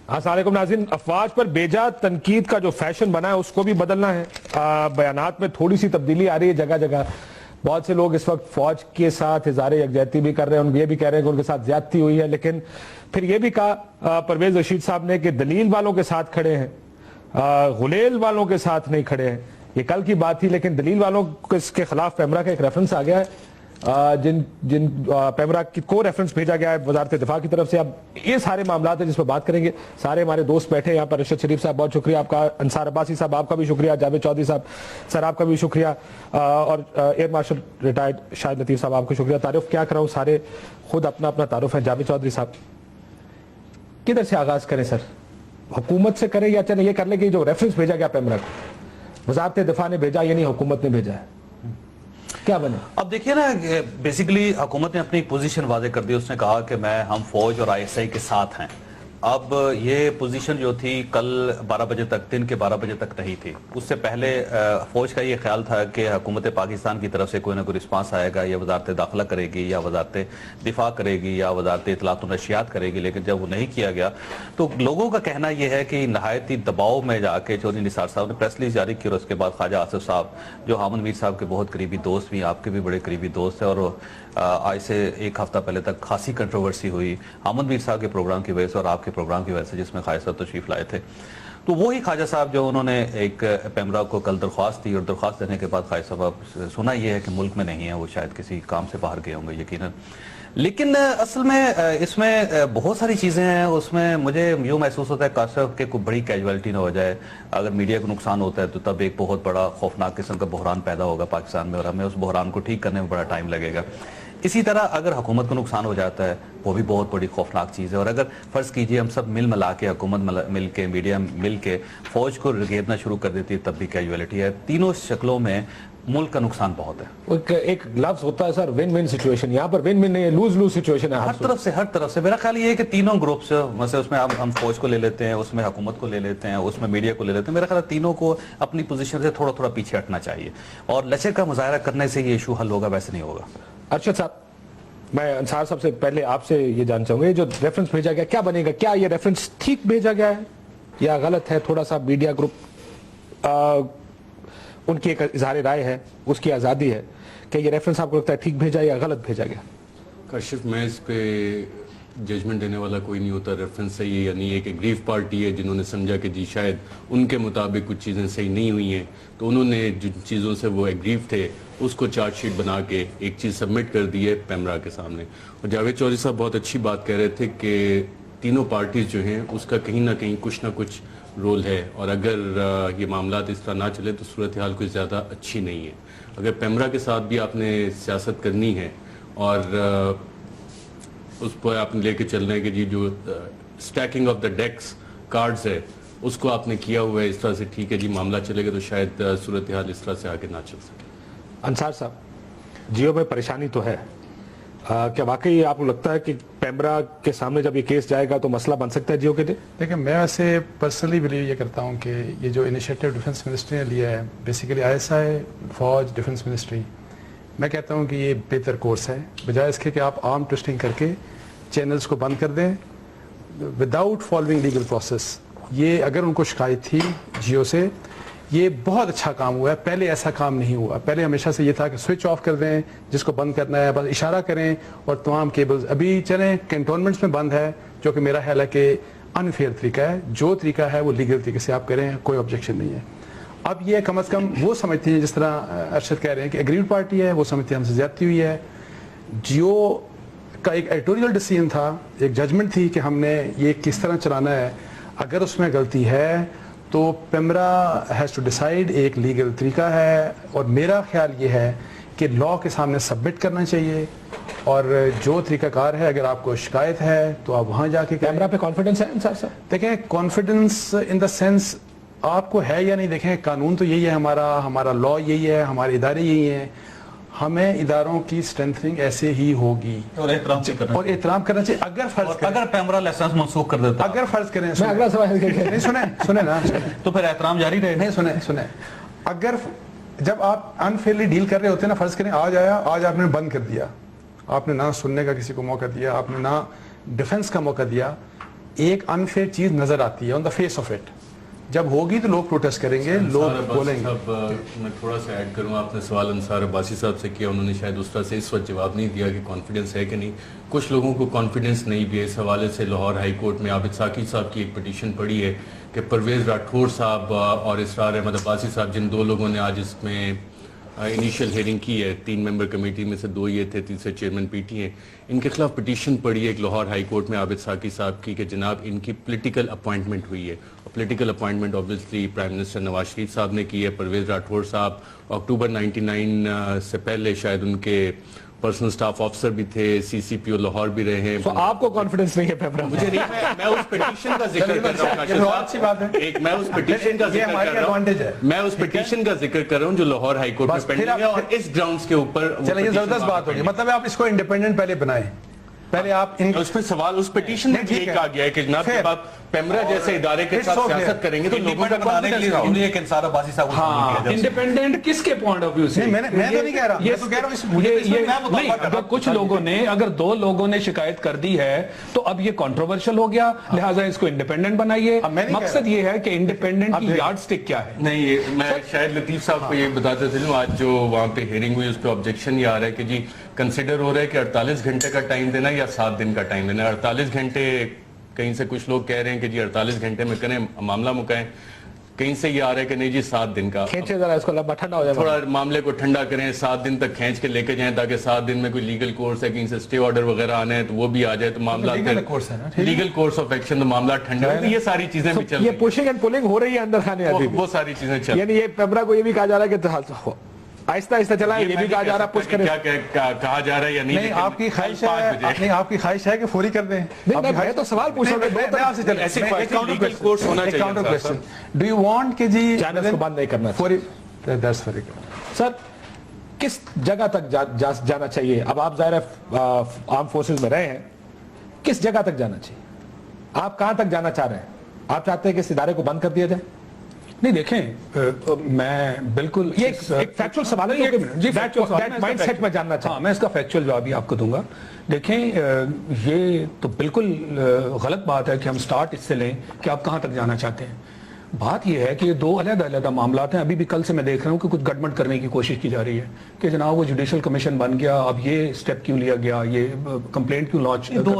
السلام علیکم ناظرین. افواج پر بیجا تنقید کا جو فیشن بنا ہے اس کو بھی بدلنا ہے. بیانات میں تھوڑی سی تبدیلی آ رہی ہے جگہ جگہ. بہت سے لوگ اس وقت فوج کے ساتھ اظہار یکجہتی بھی کر رہے ہیں, یہ بھی کہہ رہے ہیں کہ ان کے ساتھ زیادتی ہوئی ہے, لیکن پھر یہ بھی کہا پرویز رشید صاحب نے کہ دلیل والوں کے ساتھ کھڑے ہیں, غلیل والوں کے ساتھ نہیں کھڑے ہیں. یہ کل کی بات تھی, لیکن دلیل والوں کے خلاف پیمرا کا ایک ریفرنس آ گیا ہے, جن پیمرا کو ریفرنس بھیجا گیا ہے وزارت دفاع کی طرف سے. اب یہ سارے معاملات ہیں جس پہ بات کریں گے. سارے ہمارے دوست بیٹھے ہیں یہاں پر. ارشد شریف صاحب بہت شکریہ آپ کا, انصار عباسی صاحب آپ کا بھی شکریہ, جاوید چودھری صاحب سر آپ کا بھی شکریہ, اور ایئر مارشل ریٹائرڈ شاہد لطیف صاحب آپ کو شکریہ. تعارف کیا کراؤں, سارے خود اپنا اپنا تعارف ہے. جاوید چودھری صاحب کدھر سے آغاز کریں سر, حکومت سے کریں یا چلیں یہ کر لیں کہ جو ریفرنس بھیجا گیا پیمرا کو وزارت دفاع نے بھیجا یعنی حکومت نے بھیجا ہے, کیا بنے؟ اب دیکھیے نا, بیسیکلی حکومت نے اپنی پوزیشن واضح کر دی. اس نے کہا کہ ہم فوج اور آئی ایس آئی کے ساتھ ہیں. اب یہ پوزیشن جو تھی کل 12 بجے تک, دن کے 12 بجے تک نہیں تھی. اس سے پہلے فوج کا یہ خیال تھا کہ حکومت پاکستان کی طرف سے کوئی نہ کوئی رسپانس آئے گا, یا وزارت داخلہ کرے گی, یا وزارت دفاع کرے گی, یا وزارت اطلاعات و نشریات کرے گی. لیکن جب وہ نہیں کیا گیا تو لوگوں کا کہنا یہ ہے کہ نہایتی دباؤ میں جا کے چودھری نثار صاحب نے پریس ریلیز جاری کی, اور اس کے بعد خواجہ آصف صاحب جو ہامن میر صاحب کے بہت قریبی دوست بھی, آپ کے بھی بڑے قریبی دوست ہیں, اور آج سے ایک ہفتہ پہلے تک خاصی کنٹروورسی ہوئی ہامن میر صاحب کے پروگرام کی وجہ سے اور آپ کے پروگرام کی وجہ سے, جس میں خواجہ صاحب تشریف لائے تھے. تو وہی خواجہ صاحب جو انہوں نے ایک پیمرا کو کل درخواست دی, اور درخواست دینے کے بعد خواجہ صاحب سنا یہ ہے کہ ملک میں نہیں ہے, وہ شاید کسی کام سے باہر گئے ہوں گے یقیناً. لیکن اصل میں اس میں بہت ساری چیزیں ہیں. اس میں مجھے یوں محسوس ہوتا ہے کاشف کہ کوئی بڑی کیجوالٹی نہ ہو جائے. اگر میڈیا کو نقصان ہوتا ہے تو تب ایک بہت بڑا خوفناک قسم کا بحران پیدا ہوگا پاکستان میں, اور ہمیں اس بحران کو ٹھیک کرنے میں بڑا ٹائم لگے گا. اسی طرح اگر حکومت کو نقصان ہو جاتا ہے وہ بھی بہت بڑی خوفناک چیز ہے. اور اگر فرض کیجئے ہم سب مل ملا کے, حکومت مل کے, میڈیا مل کے فوج کو گھیرنا شروع کر دیتی ہے, تب بھی کیجوالٹی ہے. تینوں شکلوں میں ملک کا نقصان بہت ہے. ایک لفظ ہوتا ہے سر ون ون سچویشن, یہاں پر ون ون نہیں ہے, لوز لوز سچویشن ہے ہر طرف سے. میرا خیال یہ ہے کہ تینوں گروپس, مثلا اس میں ہم فوج کو لے لیتے ہیں, اس میں حکومت کو لے لیتے ہیں, اس میں میڈیا کو لے لیتے ہیں, میرا خیال تینوں کو اپنی پوزیشن سے تھوڑا تھوڑا پیچھے ہٹنا چاہیے, اور لچک کا مظاہرہ کرنے سے یہ ایشو حل ہوگا, ویسے نہیں ہوگا. ارشد صاحب, میں انصار صاحب سے پہلے آپ سے یہ جاننا چاہوں گا, جو ریفرنس بھیجا گیا کیا بنے گا؟ کیا یہ ریفرنس ٹھیک بھیجا گیا ہے یا غلط ہے؟ تھوڑا سا میڈیا گروپ ان کی ایک اظہار رائے ہے, اس کی آزادی ہے, کہ یہ ریفرنس آپ کو لگتا ہے ٹھیک بھیجا یا غلط بھیجا گیا؟ کاشف, میں اس پہ ججمنٹ دینے والا کوئی نہیں ہوتا. ریفرنس صحیح ہے یعنی ایک اگریو پارٹی ہے جنہوں نے سمجھا کہ جی شاید ان کے مطابق کچھ چیزیں صحیح نہیں ہوئی ہیں, تو انہوں نے جن چیزوں سے وہ اگریو تھے اس کو چارٹ شیٹ بنا کے ایک چیز سبمٹ کر دی ہے پیمرا کے سامنے. اور جاوید چودھری صاحب بہت اچھی بات کہہ رہے تھے کہ تینوں پارٹیز جو ہیں اس کا کہیں نہ کہیں کچھ نہ کچھ رول ہے, اور اگر یہ معاملات اس طرح نہ چلے تو صورتحال کوئی زیادہ اچھی نہیں ہے. اگر پیمرا کے ساتھ بھی آپ نے سیاست کرنی ہے اور اس پر آپ نے لے کے چلنا ہے کہ جی جو سٹیکنگ آف دا ڈیکس کارڈز ہے اس کو آپ نے کیا ہوا ہے اس طرح سے, ٹھیک ہے جی معاملہ چلے گا, تو شاید صورتحال اس طرح سے آگے نہ چل سکے. انصار صاحب, جیو میں پریشانی تو ہے, کیا واقعی آپ کو لگتا ہے کہ پیمرا کے سامنے جب یہ کیس جائے گا تو مسئلہ بن سکتا ہے جیو کے لیے؟ دیکھیں, میں ویسے پرسنلی بلیو یہ کرتا ہوں کہ یہ جو انیشیٹو ڈیفنس منسٹری نے لیا ہے, بیسیکلی آئی ایس آئی, فوج, ڈیفنس منسٹری, میں کہتا ہوں کہ یہ بہتر کورس ہے, بجائے اس کے کہ آپ آرم ٹوسٹنگ کر کے چینلز کو بند کر دیں وداؤٹ فالوئنگ لیگل پروسیس. یہ اگر ان کو شکایت تھی جیو سے, یہ بہت اچھا کام ہوا ہے. پہلے ایسا کام نہیں ہوا. پہلے ہمیشہ سے یہ تھا کہ سوئچ آف کر دیں, جس کو بند کرنا ہے بس اشارہ کریں, اور تمام کیبلز ابھی چلیں کنٹونمنٹس میں بند ہے, جو کہ میرا خیال ہے کہ انفیئر طریقہ ہے. جو طریقہ ہے وہ لیگل طریقے سے آپ کریں, کوئی آبجیکشن نہیں ہے. اب یہ کم از کم وہ سمجھتے ہیں, جس طرح ارشد کہہ رہے ہیں کہ ایگریڈ پارٹی ہے, وہ سمجھتے ہیں ہم سے زیادتی ہوئی ہے. جیو کا ایک ایڈیٹوریل ڈیسیژن تھا, ایک ججمنٹ تھی کہ ہم نے یہ کس طرح چلانا ہے. اگر اس میں غلطی ہے تو پیمرا ہیز ٹو ڈیسائیڈ, ایک لیگل طریقہ ہے, اور میرا خیال یہ ہے کہ لا کے سامنے سبمٹ کرنا چاہیے, اور جو طریقہ کار ہے, اگر آپ کو شکایت ہے تو آپ وہاں جا کے پیمرا پہ کانفیڈنس ہے انصار صاحب؟ دیکھیں, کانفیڈنس ان دا سینس آپ کو ہے یا نہیں. دیکھیں, قانون تو یہی ہے ہمارا لا یہی ہے, ہمارے ادارے یہی ہیں. ہمیں اداروں کی اسٹرینتھنگ ایسے ہی ہوگی, اور احترام کرنا چاہیے. اگر پیمرا لائسنس منسوخ کر دیتا, اگر فرض کریں, میں اگلا سوال نہیں سنیں نا, تو پھر احترام جاری رہے. نہیں سنیں, اگر جب آپ انفیئرلی ڈیل کر رہے ہوتے ہیں نا, فرض کریں آج آپ نے بند کر دیا, آپ نے نہ سننے کا کسی کو موقع دیا, آپ نے نہ ڈیفنس کا موقع دیا, ایک انفیئر چیز نظر آتی ہے آن دا فیس آف اٹ. جب ہوگی تو لوگ پروٹیسٹ کریں گے, لوگ بولیں گے. میں تھوڑا سا ایڈ کروں, آپ نے سوال انصار عباسی صاحب سے کیا, انہوں نے شاید اس طرح سے اس وقت جواب نہیں دیا کہ کانفیڈنس ہے کہ نہیں. کچھ لوگوں کو کانفیڈنس نہیں بھی ہے. اس حوالے سے لاہور ہائی کورٹ میں عابد ساقی صاحب کی ایک پٹیشن پڑی ہے کہ پرویز راٹھور صاحب اور اسرار احمد عباسی صاحب, جن 2 لوگوں نے آج اس میں انیشیل ہیئرنگ کی ہے, 3 ممبر کمیٹی میں سے 2 یہ تھے, تیسرے چیئرمین پی ٹی ہیں, ان کے خلاف پٹیشن پڑی ہے ایک لاہور ہائی کورٹ میں عابد ساقی صاحب کی کہ جناب ان کی پولیٹیکل اپوائنٹمنٹ ہوئی ہے. اور political appointment obviously prime minister Nawaz Sharif صاحب نے کی ہے. پرویز راٹھور صاحب اکتوبر 99 سے پہلے شاید ان کے پرسنل سٹاف آفیسر بھی تھے, سی سی پی او لاہور بھی رہے ہیں. تو آپ کو کانفیڈنس نہیں ہے پیپرا؟ مجھے نہیں, میں اس پٹیشن کا ذکر کر رہا ہوں. اچھی بات ہے, میں اس پٹیشن کا ذکر کر رہا ہوں, میں اس پٹیشن کا ذکر کر رہا ہوں جو لاہور ہائی کورٹ میں پینڈنگ ہے, اور اس گراؤنڈز کے اوپر. چلیں یہ زبردست بات ہوگی. مطلب آپ اس کو انڈیپینڈنٹ پہلے بنائیں, پہلے آپ اس میں سوال اس پٹیشن میں یہ کہا گیا ہے کہ جناب جب آپ پیمرا جیسے ادارے کے ساتھ سیاست کریں گے تو لوگوں کا انڈیپینڈنٹ ایک انصار عباسی صاحب انڈیپینڈنٹ کس کے پوائنٹ آف ویو سے؟ میں تو نہیں کہہ رہا, میں تو کہہ رہا ہوں نہیں, اگر کچھ لوگوں نے, اگر 2 لوگوں نے شکایت کر دی ہے تو اب یہ کنٹروورشل ہو گیا, لہٰذا اس کو انڈیپینڈنٹ بنائیے. مقصد یہ ہے کہ انڈیپینڈنٹ کی یارڈ سٹک کیا ہے. نہیں, میں شاید لطیف صاحب کو یہ بتاتے چلوں, آج جو وہاں پہ ہیئرنگ ہوئی اس پہ آبجیکشن یہ آ رہا ہے کہ جی کنسیڈر ہو رہا ہے کہ 48 گھنٹے کا ٹائم دینا یا 7 دن کا ٹائم دینا. 48 گھنٹے کہیں سے کچھ لوگ کہہ رہے ہیں کہ جی 48 گھنٹے میں کریں معاملہ مکائیں, کہیں سے یہ آ رہا ہے کہ نہیں جی 7 دن کا. کھینچے ذرا اس کو, لمبا ٹھنڈا ہو جائے, تھوڑا معاملے کو ٹھنڈا کریں, 7 دن تک کھینچ کے لے کے جائیں تاکہ 7 دن میں کوئی لیگل کورس ہے, کہیں سے اسٹے آرڈر وغیرہ آنے ہیں تو وہ بھی آ جائے تو معاملہ لیگل کورس آف ایکشن, تو معاملہ ٹھنڈا ہے. یہ ساری چیزیں بھی چل رہی ہیں, یہ پوشنگ اینڈ پولنگ ہو رہی ہے اندر خانے ابھی, وہ ساری چیزیں چل رہی ہیں. یعنی یہ پیپرا کو یہ بھی کہا جا رہا ہے کہ آہستہ آہستہ چلا, یہ بھی کہا جا رہا ہے پوش کریں. کیا کہا جا رہا ہے یا نہیں, آپ کی خواہش ہے, نہیں آپ کی خواہش ہے کہ فوری کر دیں. میں تو سوال پوچھ رہا ہوں, ڈو یو وانٹ کہ جی چینل کو بند نہیں کرنا فوری. سر کس جگہ تک جانا چاہیے؟ اب آپ ظاہر آرم فورسز میں رہے ہیں, کس جگہ تک جانا چاہیے؟ آپ کہاں تک جانا چاہ رہے ہیں؟ آپ چاہتے ہیں کہ اس ادارے کو بند کر دیا جائے؟ نہیں دیکھیں, میں بالکل یہ ایک فیکچوئل سوال ہے, مائنڈ سیٹ میں جاننا چاہتا ہوں. میں اس کا فیکچوئل جواب بھی آپ کو دوں گا. دیکھیں, یہ تو بالکل غلط بات ہے کہ ہم سٹارٹ اس سے لیں کہ آپ کہاں تک جانا چاہتے ہیں. بات یہ ہے کہ یہ 2 علیحدہ معاملات ہیں. ابھی بھی کل سے میں دیکھ رہا ہوں کہ کچھ گڈمٹ کرنے کی کوشش کی جا رہی ہے کہ جناب وہ جوڈیشل کمیشن بن گیا, اب یہ سٹیپ کیوں لیا گیا, یہ کمپلینٹ کیوں لانچ, یہ 2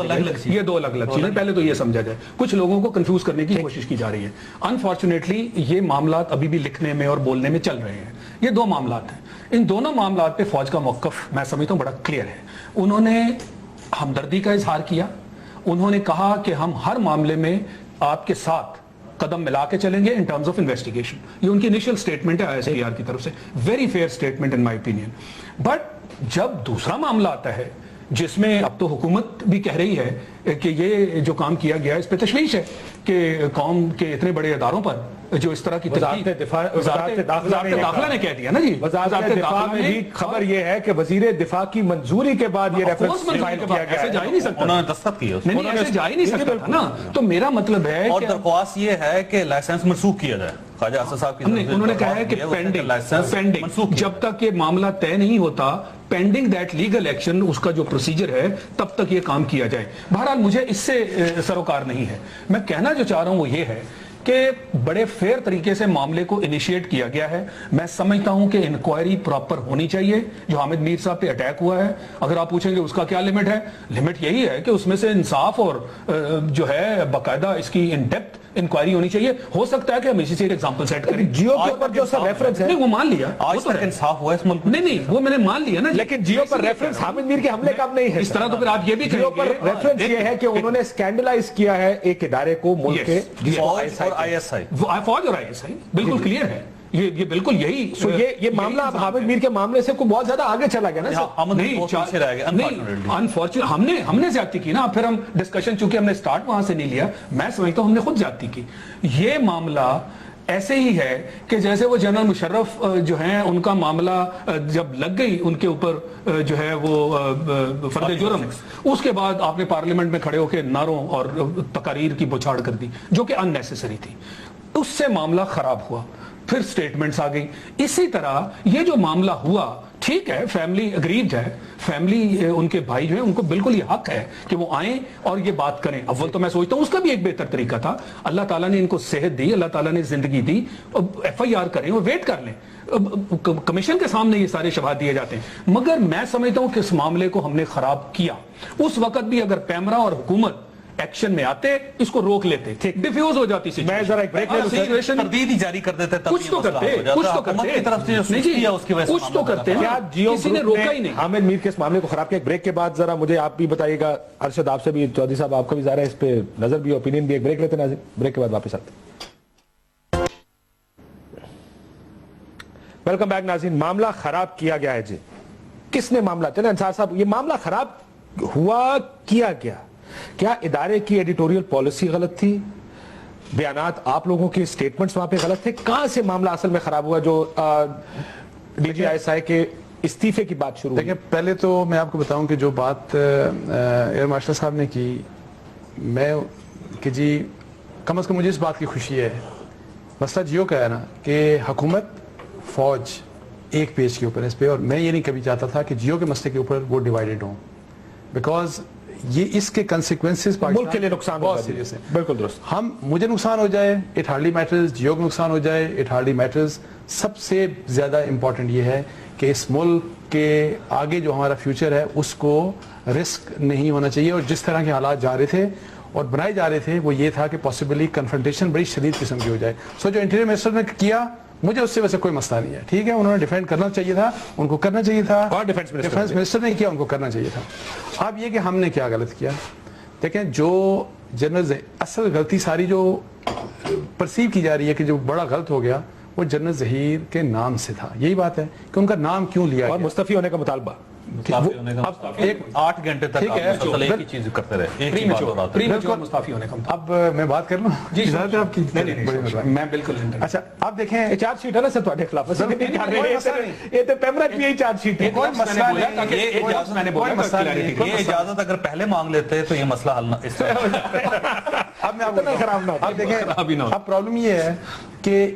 الگ الگ چیزیں. پہلے تو یہ سمجھا جائے, کچھ لوگوں کو کنفیوز کرنے کی کوشش کی جا رہی ہے. انفارچونیٹلی یہ معاملات ابھی بھی لکھنے میں اور بولنے میں چل رہے ہیں. یہ 2 معاملات ہیں. ان دونوں معاملات پہ فوج کا موقف میں سمجھتا ہوں بڑا کلیئر ہے. انہوں نے ہمدردی کا اظہار کیا, انہوں نے کہا کہ ہم ہر معاملے میں آپ کے ساتھ قدم ملا کے چلیں گے ان ٹرمز آف انویسٹیگیشن. یہ ان کی انیشل سٹیٹمنٹ ہے ISPR کی طرف سے, very fair statement in my opinion. But جب دوسرا معاملہ آتا ہے جس میں اب تو حکومت بھی کہہ رہی ہے کہ یہ جو کام کیا گیا اس پہ تشویش ہے کہ قوم کے اتنے بڑے اداروں پر جو اس طرح کی وزارت داخلہ نے کہہ دیا نا جی, وزارت دفاع میں بھی خبر یہ ہے کہ وزیر دفاع کی منظوری کے بعد یہ ریفرنس فائل کیا گیا ہے. ایسے جا ہی نہیں سکتا, انہوں نے دستخط کیے, نہیں ایسے جا ہی نہیں سکتا نا. تو میرا مطلب ہے اور درخواست یہ ہے کہ لائسنس منسوخ کیا جائے. خواجہ اسد صاحب کی انہوں نے کہا ہے کہ پینڈنگ جب تک یہ معاملہ طے نہیں ہوتا, پینڈنگ دیٹ لیگل ایکشن, اس کا جو پروسیجر ہے تب تک یہ کام کیا جائے. بہرحال مجھے اس سے سروکار نہیں ہے. میں کہنا جو چاہ رہا ہوں وہ یہ ہے کہ بڑے فیئر طریقے سے معاملے کو انیشیٹ کیا گیا ہے. میں سمجھتا ہوں کہ انکوائری پراپر ہونی چاہیے. جو حامد میر صاحب پہ اٹیک ہوا ہے, اگر آپ پوچھیں گے اس کا کیا لمٹ ہے, لمٹ یہی ہے کہ اس میں سے انصاف اور جو ہے باقاعدہ اس کی ان ڈیپتھ انکوائری ہونی چاہیے. ہو سکتا ہے کہ ہم اسی سے ایک ایگزامپل سیٹ کریں. جیو کے اوپر جو سر ریفرنس ہے, نہیں وہ مان لیا, آج تک انصاف ہوا اس ملک میں, نہیں وہ میں نے مان لیا نا, لیکن جیو پر ریفرنس حامد میر کے حملے کا نہیں ہے. اس طرح تو پھر آپ یہ بھی جیو پر ریفرنس یہ ہے کہ انہوں نے اسکینڈلائز کیا ہے ایک ادارے کو, ملک کے فوج اور ISI, فوج اور ISI بالکل کلیئر ہے. یہ بالکل یہی یہ معاملہ اب حامد میر کے معاملے سے کوئی بہت زیادہ آگے چلا گیا نا. نہیں, ہم نے زیادتی کی نا. پھر ہم ڈسکشن, چونکہ ہم نے سٹارٹ وہاں سے نہیں لیا, میں سمجھتا ہوں ہم نے خود زیادتی کی. یہ معاملہ ایسے ہی ہے کہ جیسے وہ جنرل مشرف جو ہیں ان کا معاملہ جب لگ گئی ان کے اوپر جو ہے وہ فرد جرم, اس کے بعد آپ نے پارلیمنٹ میں کھڑے ہو کے نعروں اور تقاریر کی بوچھاڑ کر دی جو کہ ان نیسیسری تھی. اس سے معاملہ خراب ہوا, پھر سٹیٹمنٹس آ گئی. اسی طرح یہ جو معاملہ ہوا ٹھیک ہے فیملی اگریڈ ہے, فیملی ان کے بھائی جو ہیں ان کو بالکل یہ حق ہے کہ وہ آئیں اور یہ بات کریں. اول تو میں سوچتا ہوں اس کا بھی ایک بہتر طریقہ تھا, اللہ تعالیٰ نے ان کو صحت دی, اللہ تعالیٰ نے زندگی دی, ایف آئی آر کریں اور ویٹ کر لیں. کمیشن کے سامنے یہ سارے شواہد دیے جاتے ہیں. مگر میں سمجھتا ہوں کہ اس معاملے کو ہم نے خراب کیا. اس وقت بھی اگر پیمرا اور حکومت ایکشن میں آتے اس کو روک لیتے, ڈیفیوز ہو جاتی میں ذرا ایک بریک لے لوں. تردید ہی جاری کر دیتے, کچھ تو کرتے, کچھ تو کرتے, کی طرف سے جو سستی ہے اس کی وجہ سے کچھ تو کرتے, کیا جیو کسی نے روکا ہی نہیں. عامر میر کے اس معاملے کو خراب کیا؟ ایک بریک کے بعد ذرا مجھے آپ بھی بتائیے گا, ارشد آپ سے بھی, چودھری صاحب آپ کا بھی ظاہر ہے اس پہ نظر بھی, اوپینین بھی. ایک بریک لیتے ہیں ناظرین, بریک کے بعد واپس آتے ہیں. ویلکم بیک ناظرین. معاملہ خراب کیا گیا ہے جی. کس نے معاملہ, چلیں انصار صاحب, یہ معاملہ خراب ہوا کیا گیا؟ کیا ادارے کی ایڈیٹوریل پالیسی غلط تھی؟ بیانات آپ لوگوں کے سٹیٹمنٹس وہاں پہ غلط تھے؟ کہاں سے معاملہ اصل میں خراب ہوا جو D G I S I کے استعفے کی بات شروع ہوئی؟ دیکھیں پہلے تو میں آپ کو بتاؤں کہ جو بات ایئر مارشل صاحب نے کی, میں کہ جی کم از کم مجھے اس بات کی خوشی ہے, مسئلہ جیو کا ہے نا کہ حکومت فوج ایک پیج کے اوپر اس پہ, اور میں یہ نہیں کبھی چاہتا تھا کہ جیو کے مسئلے کے اوپر وہ ڈیوائیڈڈ ہوں, بیکاز یہ اس کے کنسیکوینسز ملک کے لیے نقصان بہت سیریس ہے. بالکل درست. ہم مجھے نقصان ہو جائے اٹ ہارڈلی میٹرز, جیو کو نقصان ہو جائے اٹ ہارڈلی میٹرز. سب سے زیادہ امپورٹنٹ یہ ہے کہ اس ملک کے آگے جو ہمارا فیوچر ہے اس کو رسک نہیں ہونا چاہیے, اور جس طرح کے حالات جا رہے تھے اور بنائے جا رہے تھے وہ یہ تھا کہ پاسبلی کنفرنٹیشن بڑی شدید قسم کی ہو جائے. سو جو انٹیریئر منسٹر نے کیا, مجھے اس سے ویسے کوئی مسئلہ نہیں ہے, ٹھیک ہے, انہوں نے ڈیفینڈ کرنا چاہیے تھا, ان کو کرنا چاہیے تھا, اور ڈیفنس منسٹر نے کیا, ان کو کرنا چاہیے تھا. اب یہ کہ ہم نے کیا غلط کیا, دیکھیں جو جنرل اصل غلطی ساری جو پرسیو کی جا رہی ہے کہ جو بڑا غلط ہو گیا وہ جنرل ظہیر کے نام سے تھا. یہی بات ہے کہ ان کا نام کیوں لیا اور گیا, مستعفی ہونے کا مطالبہ. ایک 8 گھنٹے تک مسلسل ایک ہی چیز کرتے رہے, ایک ہی بات ہو رہا تھا. مستعفی ہونے کا. اب میں بات کر لوں اجازت ہے آپ کی؟ میں بالکل. اچھا آپ دیکھیں یہ چارج شیٹ ہے نا سر تواڈے خلاف, یہ تو پیمرا کی یہی چارج شیٹ ہے. کوئی مسئلہ نہیں, یہ اجازت اگر پہلے مانگ لیتے تو یہ مسئلہ حل نہ اس طرح. اب میں آپ خراب نہ ہو. اب دیکھیں اب پرابلم یہ ہے کہ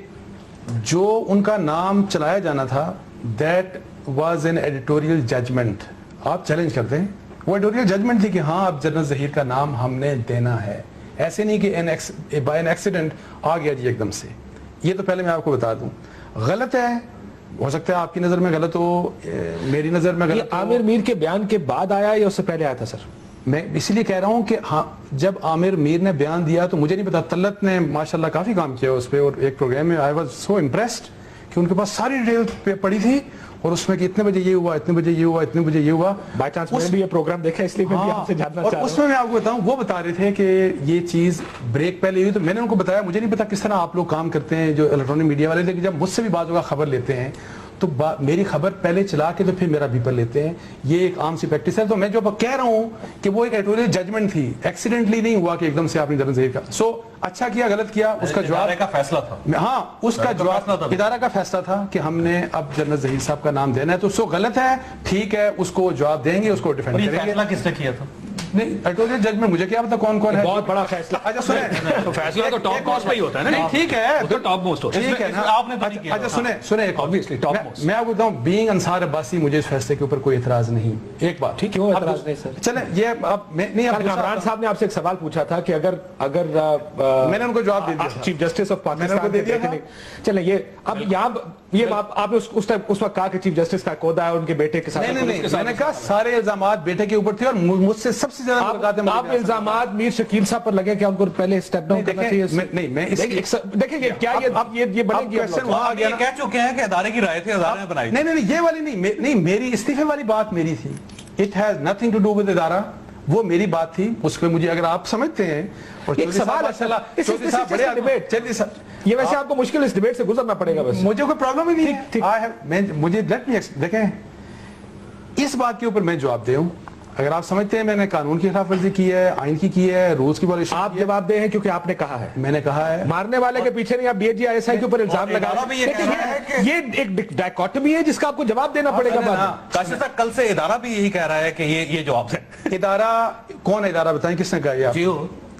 جو ان کا نام چلایا جانا تھا that was an editorial judgment. آپ چیلنج کرتے ہیں, وہ ایڈیٹوریل ججمنٹ تھی کہ ہاں اب جنرل ظہیر کا نام ہم نے دینا ہے, ایسے نہیں کہ بائی این ایکسیڈنٹ آ گیا جی ایک دم سے. یہ تو پہلے میں آپ کو بتا دوں غلط ہے, ہو سکتا ہے آپ کی نظر میں غلط ہو, میری نظر میں غلط ہو. عامر میر کے بیان کے بعد آیا یا اس سے پہلے آیا تھا سر؟ میں اسی لیے کہہ رہا ہوں کہ ہاں جب عامر میر نے بیان دیا تو مجھے نہیں پتا, طلعت نے ماشاءاللہ کافی کام کیا اس پہ, اور ایک پروگرام میں آئی واز سو امپریسڈ کہ ان کے پاس ساری ڈیٹیل پڑی تھی, اور اس میں کہ اتنے بجے یہ ہوا, اتنے بجے یہ ہوا, اتنے بجے یہ ہوا. بائی چانس میں بھی یہ پروگرام دیکھا اس لیے میں بھی آپ سے جاننا چاہ رہا ہوں. اور اس میں آپ کو بتاؤں, وہ بتا رہے تھے کہ یہ چیز بریک پہلے ہوئی, تو میں نے ان کو بتایا مجھے نہیں پتا کس طرح آپ لوگ کام کرتے ہیں جو الیکٹرانک میڈیا والے, لیکن جب مجھ سے بھی بعض اوقات خبر لیتے ہیں تو میری خبر پہلے چلا کے تو پھر میرا بیپر لیتے ہیں, یہ ایک عام سی پریکٹس ہے. تو میں جو کہہ رہا ہوں کہ وہ ایک ایڈیٹوریل ججمنٹ تھی, ایکسیڈنٹلی نہیں ہوا کہ ایک دم سے آپ نے جنرل ظہیر کا. سو اچھا کیا غلط کیا اس کا جواب کا فیصلہ تھا. ہاں اس کا جواب ادارہ کا فیصلہ تھا کہ ہم نے اب جنرل ظہیر صاحب کا نام دینا ہے, تو سو غلط ہے, ٹھیک ہے, اس کو جواب دیں گے, اس کو ڈیفینڈ کریں گے. فیصلہ کس نے کیا تھا؟ نہیں ایڈیٹوریل ججمنٹ مجھے کیا پتا کون کون ہے, بہت بڑا فیصلہ. اچھا سنیں, تو فیصلہ تو ٹاپ موسٹ پہ ہی ہوتا ہے نا. نہیں ٹھیک ہے, تو ٹاپ موسٹ ہوتا ہے. ٹھیک ہے نا, آپ نے تو نہیں کیا. اچھا سنیں ایک Obviously, top most. میں آپ کو بتاؤں بینگ انصار عباسی مجھے اس فیصلے کے اوپر کوئی اعتراض نہیں. ایک بات ٹھیک, کیوں اعتراض نہیں سر؟ چلیں یہ اب نہیں, کامران صاحب نے آپ سے ایک سوال پوچھا تھا کہ اگر میں نے ان کو جواب دے دیا, چیف جسٹس آف پاکستان دے دیا تھا. چلیں یہ اب یہاں یہ آپ نے اس وقت کہا کہ چیف جسٹس کا عہدہ ہے ان کے بیٹے کے ساتھ. نہیں میں نے کہا سارے الزامات بیٹے کے اوپر تھے, اور مجھ سے سب سے زیادہ ملاقاتیں آپ الزامات میر شکیل صاحب پر لگے کہ ان کو پہلے اسٹیپ ڈاؤن کرنا چاہیے. نہیں میں دیکھیں کیا یہ بنے گی؟ وہاں گیا, کہہ چکے ہیں کہ ادارے کی رائے تھی, ادارے نے بنائی. نہیں یہ والی نہیں, میری استعفے والی بات میری تھی. It has nothing to do with ادارہ, وہ میری بات تھی. اس پہ مجھے اگر آپ سمجھتے ہیں, اور ایک سوال یہ ویسے آپ کو مشکل اس ڈیبیٹ سے گزرنا پڑے گا, بس مجھے کوئی پرابلم ہی نہیں ہے. مجھے دیکھیں اس بات کے اوپر میں جواب دے ہوں. اگر آپ سمجھتے ہیں میں نے قانون کی خلاف ورزی کی ہے, آئین کی ہے, رولز کی وائلیشن, آپ جواب دے ہیں کیونکہ آپ نے کہا ہے. میں نے کہا ہے مارنے والے کے پیچھے نہیں, آپ B G I S I کے اوپر الزام لگا رہے ہیں. یہ ایک ڈائکوٹمی ہے جس کا آپ کو جواب دینا پڑے گا. کاشف صاحب کل سے ادارہ بھی یہی کہہ رہا ہے کہ یہ جواب ہے. ادارہ کون ہے ادارہ بتائیں, کس نے کہا یہ؟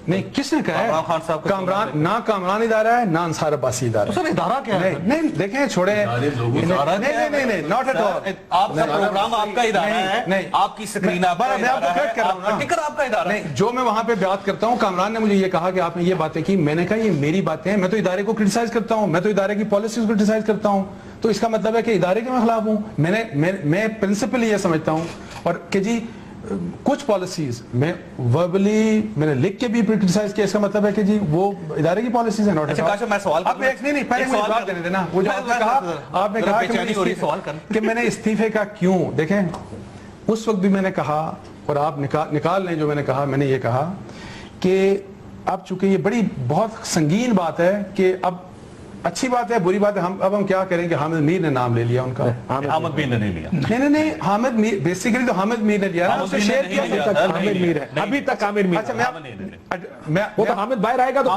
نہیں کس نے کہا کامران خان صاحب ہے کامران نہ کامران ادارہ ہے نہ انصار عباسی ادارہ سر ادارہ کیا ہے نہیں دیکھیں چھوڑیں نہیں ناٹ ایٹ آل آپ کا پروگرام آپ کا ادارہ ہے نہیں آپ کی سکرین آپ کا میں آپ کو کریکٹ کر رہا ہوں نا ٹکر آپ کا ادارہ ہے نہیں جو میں وہاں پہ بات کرتا ہوں کامران نے مجھے یہ کہا کہ آپ نے یہ باتیں کی میں نے کہا یہ میری باتیں ہیں میں تو ادارے کو کرٹیسائز کرتا ہوں میں تو ادارے کی پالیسیز کو کرٹیسائز کرتا ہوں تو اس کا مطلب ہے کہ ادارے کے میں خلاف ہوں میں پرنسپل یہ سمجھتا ہوں اور کہ جی کچھ پالیسیز میں وربلی میں نے لکھ کے بھی کرٹیسائز کیا اس کا مطلب ہے کہ جی وہ ادارے کی پالیسیز ہیں نوٹ میں سوال نہیں پہلے مجھے جواب دینے دینا وہ جو آپ نے کہا کہ میں نے استعفے کا کیوں دیکھیں اس وقت بھی میں نے کہا اور آپ نکال لیں جو میں نے کہا میں نے یہ کہا کہ اب چونکہ یہ بڑی بہت سنگین بات ہے کہ اب اچھی بات ہے بری بات ہے اب ہم کیا کریں کہ حامد میر نے نام لے لیا ان کا حامد میر نے نہیں لیا نہیں حامد میر بیسیکلی تو حامد میر نے لیا اسے شیئر کیا حامد میر ہے ابھی تک عامر میر اچھا میں وہ تو حامد باہر آئے گا تو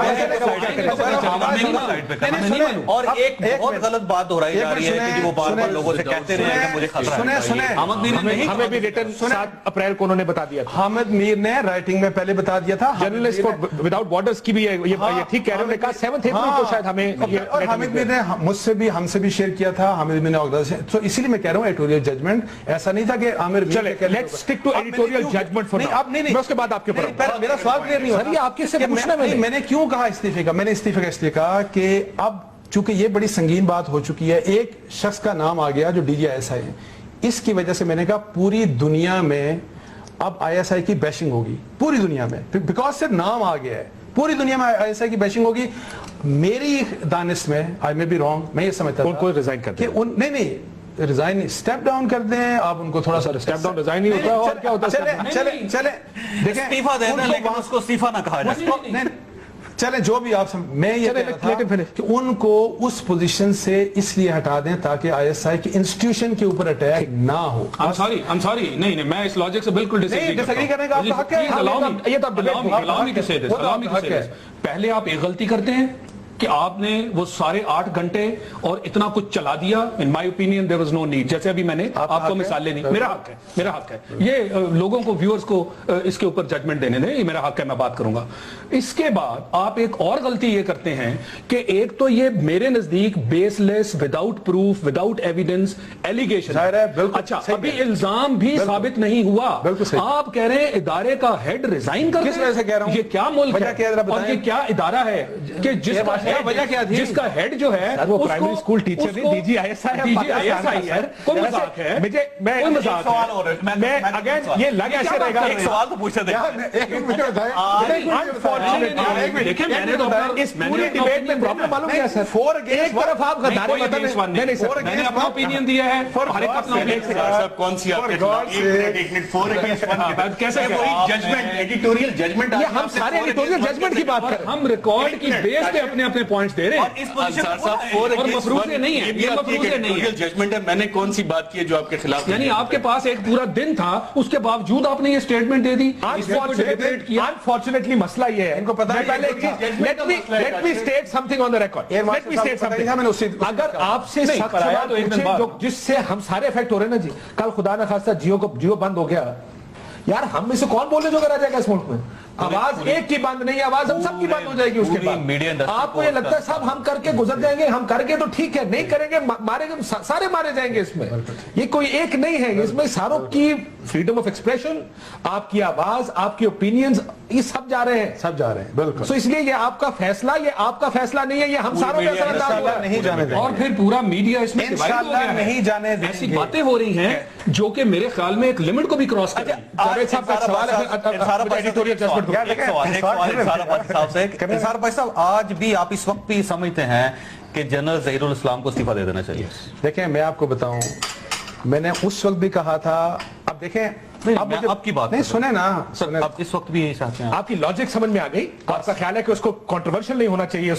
اور ایک بہت غلط بات دہرائی جا رہی ہے کہ وہ بار بار لوگوں سے کہتے رہے ہیں کہ مجھے خطرہ ہے سنیں حامد میر نے ہمیں بھی ریٹرن 7 اپریل کو انہوں نے بتا دیا تھا حامد میر نے رائٹنگ میں پہلے بتا دیا تھا جرنلسٹ کو وداؤٹ بارڈرز کی بھی یہ ٹھیک کہہ رہے ہیں نے کہا 7 اپریل کو شاید ہمیں اور حامد میر نے مجھ سے بھی ہم سے بھی شیئر کیا تھا حامد میر نے تو اسی لیے میں کہہ رہا ہوں ایڈیٹوریل ججمنٹ ایسا نہیں تھا کہ عامر چلے let's stick to editorial judgment for now میں اس کے بعد آپ کے اوپر میرا سوال کلیئر نہیں ہوا سر یہ آپ کس سے پوچھنا میں نے کیوں کہا استعفے کا میں نے استعفے کا اس لیے کہا کہ اب چونکہ یہ بڑی سنگین بات ہو چکی ہے ایک شخص کا نام آ گیا جو DGISI ہے اس کی وجہ سے میں نے کہا پوری دنیا میں اب ISI کی بیشنگ ہوگی پوری دنیا میں بیکاز صرف نام آ گیا ہے پوری دنیا میں ISI کی بیشنگ ہوگی میری دانش میں آئی میں بی رانگ میں یہ سمجھتا تھا کوئی ریزائن کر دیں نہیں ریزائن اسٹیپ ڈاؤن کر دیں آپ ان کو تھوڑا سا اسٹیپ ڈاؤن ریزائن نہیں ہوتا اور کیا ہوتا ہے چلیں دیکھیں استعفیٰ دینا لیکن اس کو استعفیٰ نہ کہا جائے چلیں جو بھی آپ میں یہ کہہ رہا تھا کہ ان کو اس پوزیشن سے اس لیے ہٹا دیں تاکہ ISI کی انسٹیٹیوشن کے اوپر اٹیک نہ ہو I'm sorry نہیں میں اس لاجک سے بالکل ڈسیگری کرنے کا آپ کا حق ہے یہ تو پہلے آپ ایک غلطی کرتے ہیں کہ آپ نے وہ سارے 8 گھنٹے اور اتنا کچھ چلا دیا in my opinion there was no need جیسے ابھی میں نے آپ کو مثال لینی میرا حق ہے یہ لوگوں کو ویورز کو اس کے اوپر ججمنٹ دینے دیں یہ میرا حق ہے میں بات کروں گا اس کے بعد آپ ایک اور غلطی یہ کرتے ہیں کہ ایک تو یہ میرے نزدیک baseless without proof without evidence allegation اچھا ابھی الزام بھی ثابت نہیں ہوا آپ کہہ رہے ہیں ادارے کا ہیڈ ریزائن کر کس وجہ سے کہہ رہا ہوں یہ کیا ملک ہے اور یہ کیا ادارہ ہے کہ جس کا ہیڈ جو ہے وہ پرائمری اسکول ٹیچر نہیں DGISI ہے کوئی مذاق ہے میں اگین یہ لگ ایسے رہے گا ایک سوال تو پوچھتے تھے دیکھیں میں نے تو اس پوری ڈیبیٹ میں پرابلم معلوم کیا سر ایک طرف آپ غداری میں نے اپنا اوپینین دیا ہے ہر ایک اپنا صاحب کون سی آپ کیسے ایڈیٹوریل ججمنٹ یہ ہم سارے ایڈیٹوریل ججمنٹ کی بات کر رہے ہیں ہم ریکارڈ کی بیس پہ اپنے اپنے پوائنٹس دے رہے ہیں اور مفروضے نہیں ہیں یہ مفروضے نہیں ہیں ججمنٹ ہے میں نے کون سی بات کی ہے جو آپ کے خلاف یعنی آپ کے پاس ایک پورا دن تھا اس کے باوجود آپ نے یہ سٹیٹمنٹ دے دی انفارچونیٹلی مسئلہ یہ ہے ان کو پتا ہے let me state some thing on the record let me state some thing اگر آپ سے سخت سوال پوچھیں جس سے ہم سارے افیکٹ ہو رہے ہیں نا جی کل خدا نہ خواستہ جیو بند ہو گیا یار ہم میں سے کون بولنے جو کرا جائے گا اس ملک میں آواز ایک کی بند نہیں آواز ہم سب کی بند ہو جائے گی اس کے بعد آپ کو یہ لگتا ہے صاحب ہم کر کے گزر جائیں گے ہم کر کے تو ٹھیک ہے نہیں کریں گے مارے گے سارے مارے جائیں گے اس میں یہ کوئی ایک نہیں ہے اس میں ساروں کی فریڈم آف ایکسپریشن آپ کی آواز آپ کی اوپینینز یہ سب جا رہے ہیں بالکل سو اس لیے یہ آپ کا فیصلہ یہ آپ کا فیصلہ نہیں ہے یہ ہم ساروں کا اثر انداز ہوا نہیں جانے دیں اور پھر پورا میڈیا اس میں نہیں جانے دیں ایسی باتیں ہو رہی ہیں جو کہ میرے خیال میں ایک لمٹ کو بھی کراس کر رہی ہیں جاوید صاحب کا سوال ہے صاحب آج بھی آپ اس وقت بھی سمجھتے ہیں کہ جنرل ظہیر الاسلام کو استعفیٰ دے دینا چاہیے دیکھیں میں آپ کو بتاؤں میں نے اس وقت بھی کہا تھا اب دیکھیں آپ کی بات نہیں سنیں نا آپ اس وقت بھی یہی چاہتے ہیں آپ کی لاجک سمجھ میں آ گئی آپ کا خیال ہے کہ اس کو کنٹروورشل نہیں ہونا چاہیے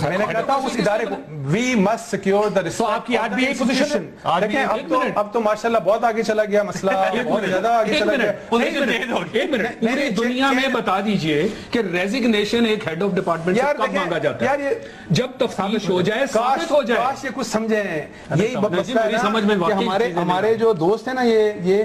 میں نے کہتا ہوں اس ادارے کو we must secure the resource آپ کی آج بھی یہی پوزیشن دیکھیں اب تو ماشاءاللہ بہت آگے چلا گیا مسئلہ بہت زیادہ آگے چلا گیا ایک منٹ پوری دنیا میں بتا دیجئے کہ ریزگنیشن ایک ہیڈ آف ڈپارٹمنٹ سے کب مانگا جاتا ہے جب تفتیش ہو جائے ثابت ہو جائے کاش یہ کچھ سمجھیں یہی مسئلہ ہے کہ ہمارے جو دوست ہیں نا یہ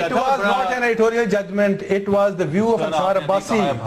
It was not an editorial judgment. It was the view of Ansar Abbasi.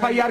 FIR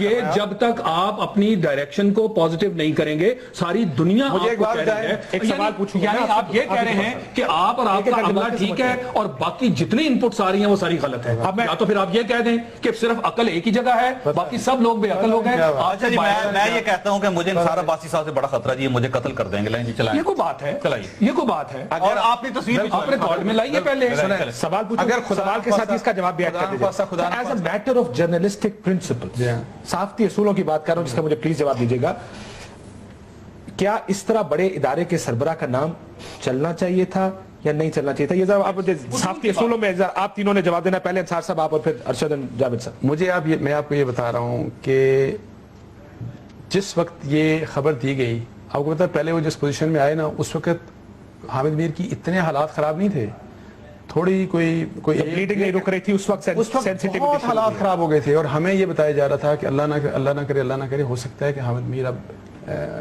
یہ جب تک آپ اپنی ڈائریکشن کو پازیٹیو نہیں کریں گے ساری دنیا آپ کو کہہ رہی ہے. ایک سوال پوچھوں یعنی آپ یہ کہہ رہے ہیں کہ آپ اور آپ کا عملہ ٹھیک ہے اور باقی جتنی انپٹس آ رہی ہیں وہ ساری غلط ہے. یا تو پھر آپ یہ کہہ دیں کہ صرف عقل ایک ہی جگہ ہے, باقی سب لوگ بے عقل ہو گئے. اچھا جی, میں یہ کہتا ہوں کہ مجھے انصار عباسی صاحب سے بڑا خطرہ جی, مجھے قتل کر دیں گے. لائن جی چلائیں. یہ کوئی بات ہے, یہ کوئی بات ہے. اور آپ نے تصویر آپ ریکارڈ میں لائیے پہلے سوال پوچھو, اگر سوال کے ساتھ اس کا جواب بھی ایڈ کر دیجیے. As a matter of journalistic principle, صحافتی اصولوں کی بات کر رہا ہوں جس کا مجھے پلیز جواب دیجیے گا. کیا اس طرح بڑے ادارے کے سربراہ کا نام چلنا چاہیے تھا یا نہیں چلنا چاہیے تھا؟ یہ ذرا آپ صحافتی اصولوں میں آپ تینوں نے جواب دینا. پہلے انصار صاحب آپ اور پھر ارشد جاوید صاحب. میں آپ کو یہ بتا رہا ہوں کہ جس وقت یہ خبر دی گئی, آپ کو پتا پہلے وہ جس پوزیشن میں آئے نا, اس وقت حامد میر کی اتنے حالات خراب نہیں تھے. تھوڑی کوئی بلیڈنگ نہیں رک رہی تھی اس وقت بہت حالات خراب ہو گئے تھے, اور ہمیں یہ بتایا جا رہا تھا کہ اللہ نہ کرے ہو سکتا ہے کہ حامد میر اب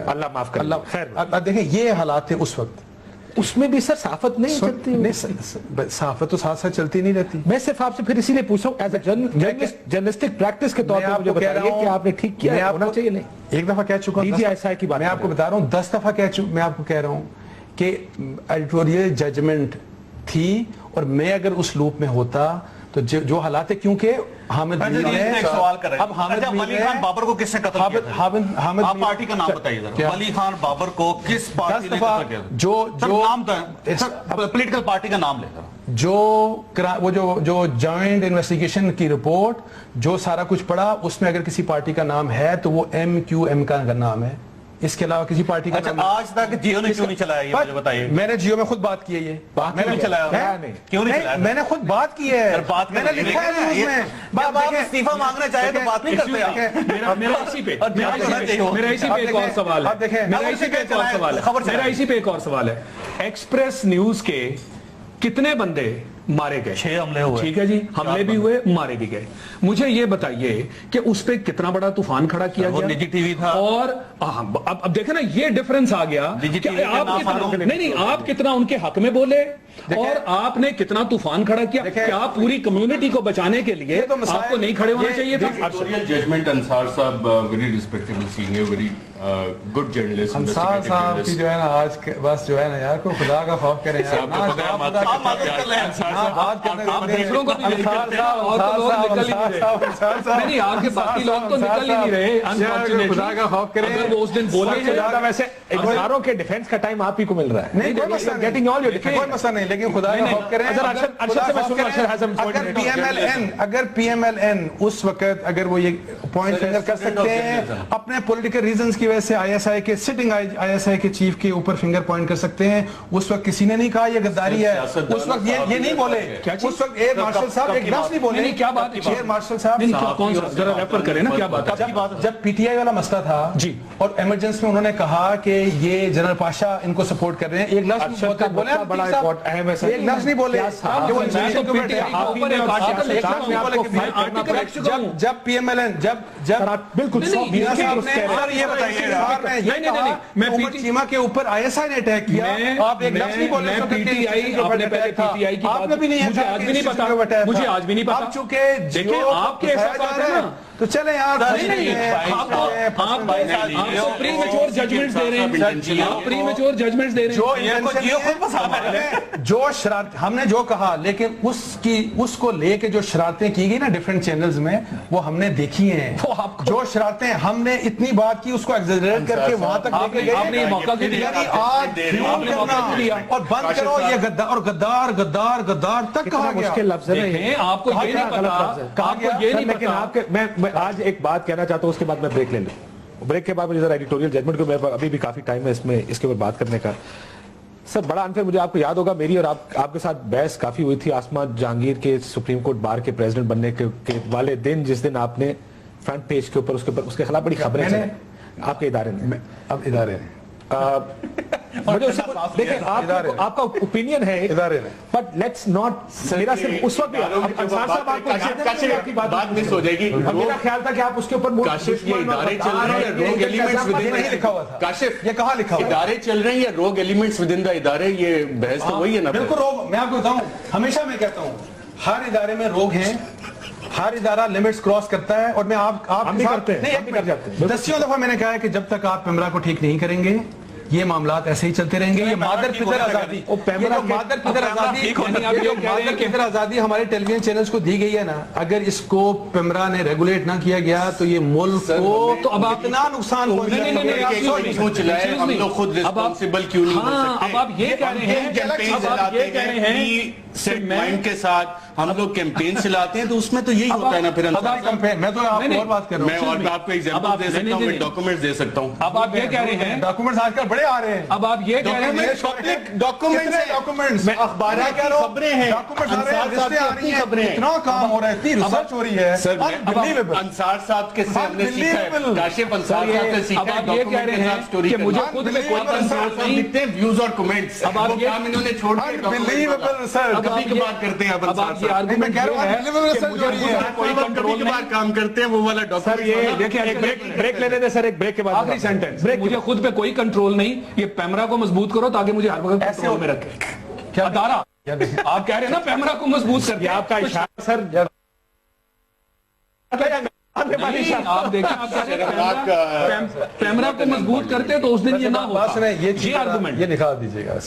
اللہ معاف کرے. اب دیکھیں یہ حالات تھے اس وقت. اس میں بھی سر صحافت نہیں چلتی, صحافت تو ساتھ ساتھ چلتی نہیں رہتی. میں صرف آپ سے پھر اسی لیے پوچھا ہوں ایز اے جرنلسٹک پریکٹس کے طور پر مجھے بتائیے کہ آپ نے ٹھیک کیا ہونا چاہیے نہیں. ایک دفعہ کہہ چکا ہوں, میں آپ کو بتا رہا ہوں 10 دفعہ میں آپ کو کہہ رہا ہوں کہ ایڈیٹوریل ججمنٹ تھی, اور میں اگر اس لوپ میں ہوتا تو جو حالات ہے, کیونکہ حامد میر ایک سوال کر رہے ہیں, ولی خان بابر کو کس نے قتل کیا تھا؟ آپ پارٹی کا نام بتائیے ذرا. ولی خان بابر کو کس پارٹی نے قتل کیا تھا؟ نام پولیٹیکل پارٹی کا نام لے کر. جو جوائنٹ انویسٹیگیشن کی رپورٹ جو سارا کچھ پڑا, اس میں اگر کسی پارٹی کا نام ہے تو وہ MQM کا نام ہے, اس کے علاوہ کسی پارٹی کا نام. آج تک جیو نے کیوں نہیں چلایا یہ مجھے بتائیے. میں نے جیو میں خود بات کی ہے, یہ میں نے چلایا کیوں نہیں چلایا؟ میں نے خود بات کی ہے, میں نے لکھا ہے نیوز میں. جب آپ استعفیٰ مانگنا چاہے تو بات نہیں کرتے آپ. میرا اسی پہ ایک اور سوال ہے. ایکسپریس نیوز کے کتنے بندے مارے گئے؟ 6 حملے ہوئے. ٹھیک ہے جی, حملے بھی ہوئے, مارے بھی گئے. مجھے یہ بتائیے کہ اس پہ کتنا بڑا طوفان کھڑا کیا گیا؟ نجی ٹی وی تھا. اور اب دیکھیں نا, یہ ڈیفرنس آ گیا. آپ کتنا ان کے حق میں بولے اور آپ نے کتنا طوفان کھڑا کیا. کیا پوری کمیونٹی کو بچانے کے لیے آپ کو نہیں کھڑے ہونا چاہیے تھا؟ ججمنٹ انصار صاحب very respectable senior, very good journalist. انصار صاحب کی جو ہے نا آج بس جو ہے نا یار, کو خدا کا خوف کریں خدا کا خوف کریں. اس دن بولے ویسے اداروں کے ڈیفنس کا ٹائم آپ ہی کو مل رہا ہے. نہیں کوئی مسئلہ نہیں, لیکن خدا کا خوف کریں. اگر PMLN اس وقت اگر وہ یہ پوائنٹ فنگر کر سکتے ہیں اپنے پولیٹیکل ریزنز کی وجہ سے, ISI کے سٹنگ ISI کے چیف کے اوپر فنگر پوائنٹ کر سکتے ہیں, اس وقت کسی نے نہیں کہا یہ غداری ہے. اس وقت یہ نہیں بولے, اس وقت ایئر مارشل صاحب ایک لفظ نہیں بولے. کیا بات ہے ایئر مارشل صاحب ذرا ریفر کریں نا, کیا بات ہے؟ جب PTI والا مسئلہ تھا جی, اور ایمرجنسی میں انہوں نے کہا کہ یہ جنرل پاشا ان کو سپورٹ کر رہے ہیں, ایک لفظ بولے, ایک لفظ نہیں بولے. جب PMLN جب بالکل چیمہ کے اوپر ISI نے اٹیک کیا, آپ ایک لفظ نہیں بولے. آپ نے بھی نہیں, مجھے آج بھی نہیں پتا. آپ چونکہ دیکھیں آپ کے ایسا بات ہے نا, تو چلیں یار جو شرارت ہم نے جو کہا, لیکن اس کو لے کے جو شرارتیں کی گئی نا ڈیفرنٹ چینلز میں, وہ ہم نے دیکھی ہیں. جو شرارتیں ہم نے اتنی بات کی اس کو ایگزیجریٹ کر کے وہاں تک لے کے گئے, اور بند کرو یہ غدار غدار غدار تک کہا گیا. مشکل لفظ ہے, آپ کو یہ نہیں پتا, آپ کو یہ نہیں پتا. میں آج ایک بات کہنا چاہتا ہوں, اس کے بعد میں بریک لے لوں. بریک کے بعد مجھے ذرا ایڈیٹوریل ججمنٹ کو, ابھی بھی کافی ٹائم ہے اس میں اس کے اوپر بات کرنے کا. سر بڑا انفیئر, مجھے آپ کو یاد ہوگا میری اور آپ کے ساتھ بحث کافی ہوئی تھی آسما جہانگیر کے سپریم کورٹ بار کے پریزیڈنٹ بننے کے والے دن, جس دن آپ نے فرنٹ پیج کے اوپر اس کے خلاف بڑی خبریں چلیں آپ کے ادارے نے. اب ادارے نے دیکھیں آپ کا اوپینین ہے ادارے نے, بٹ لیٹس ناٹ, میرا صرف اس وقت انصار صاحب آپ کو بات مس ہو جائے گی. میرا خیال تھا کہ آپ اس کے اوپر کاشف یہ ادارے چل رہے ہیں روگ ایلیمنٹس ود ان لکھا ہوا تھا. کاشف یہ کہاں لکھا ہوا, ادارے چل رہے ہیں یا روگ ایلیمنٹس ود ان دا ادارے, یہ بحث تو وہی ہے نا. بالکل روگ, میں آپ کو بتاؤں, ہمیشہ میں کہتا ہوں ہر ادارے میں روگ ہیں, ہر ادارہ لمٹس کراس کرتا ہے، اور میں آپ ہم بھی کرتے ہیں، ہم بھی کر جاتے ہیں۔ دسیوں دفعہ میں نے کہا ہے کہ جب تک آپ پیمرا کو ٹھیک نہیں کریں گے یہ معاملات ایسے ہی چلتے رہیں گے۔ یہ مادر فطر آزادی، مادر فطر آزادی ہمارے ٹیلی ویژن چینلز کو دی گئی ہے نا، اگر اس کو پیمرا نے ریگولیٹ نہ کیا گیا تو یہ ملک کو تو اب آپ اتنا نقصان کیوں چلائے، ہم لوگ خود ریسپانسیبل کیوں نہیں ہو سکتے؟ اب آپ یہ کہہ رہے ہیں، کیمپین چلاتے ہیں سیٹ مائنڈ کے ساتھ، ہم لوگ کیمپین چلاتے ہیں تو اس میں تو یہی ہوتا ہے نا۔ پھر میں تو آپ کو اور بات کر رہا میں اور آپ کو ایگزامپل دے سکتا ہوں، میں ڈاکومنٹس دے سکتا ہوں۔ اب آپ یہ کہہ رہے ہیں، ڈاکومنٹس آج کل بڑے آ رہے ہیں، اب آپ یہ کہہ رہے ہیں ڈاکومنٹس اخبارات کی خبریں ہیں، اتنا کام ہو رہا ہے، اتنی ریسرچ ہو رہی ہے۔ انصار صاحب کے سے ہم نے سیکھا ہے، کاشف انصار صاحب سے سیکھا ہے، اب آپ یہ کہہ رہے ہیں کہ مجھے خود میں کوئی کنٹرول نہیں، لکھتے ہیں ویوز اور کمنٹس، اب آپ یہ انہوں نے چھوڑ کے کبھی کبھار کرتے ہیں اب آپ یہ آرگومنٹ کہہ رہے ہیں کہ مجھے خود میں کوئی کنٹرول نہیں، کام کرتے ہیں وہ والا سر یہ دیکھیں بریک لینے دیں سر، ایک بریک کے بعد آخری سینٹنس، مجھے خود پہ کوئی کنٹرول نہیں، یہ پیمرا کو مضبوط کرو تاکہ مجھے ہر وقت کنٹرول میں رکھے۔ کیا ادارہ آپ کہہ رہے ہیں نا پیمرا کو مضبوط کر کے، آپ کا اشارہ سر آپ دیکھیں، آپ کہہ رہے ہیں پیمرا کو مضبوط کرتے تو اس دن یہ نہ ہوتا۔ یہ آرگومنٹ یہ نکال دیجیے گا۔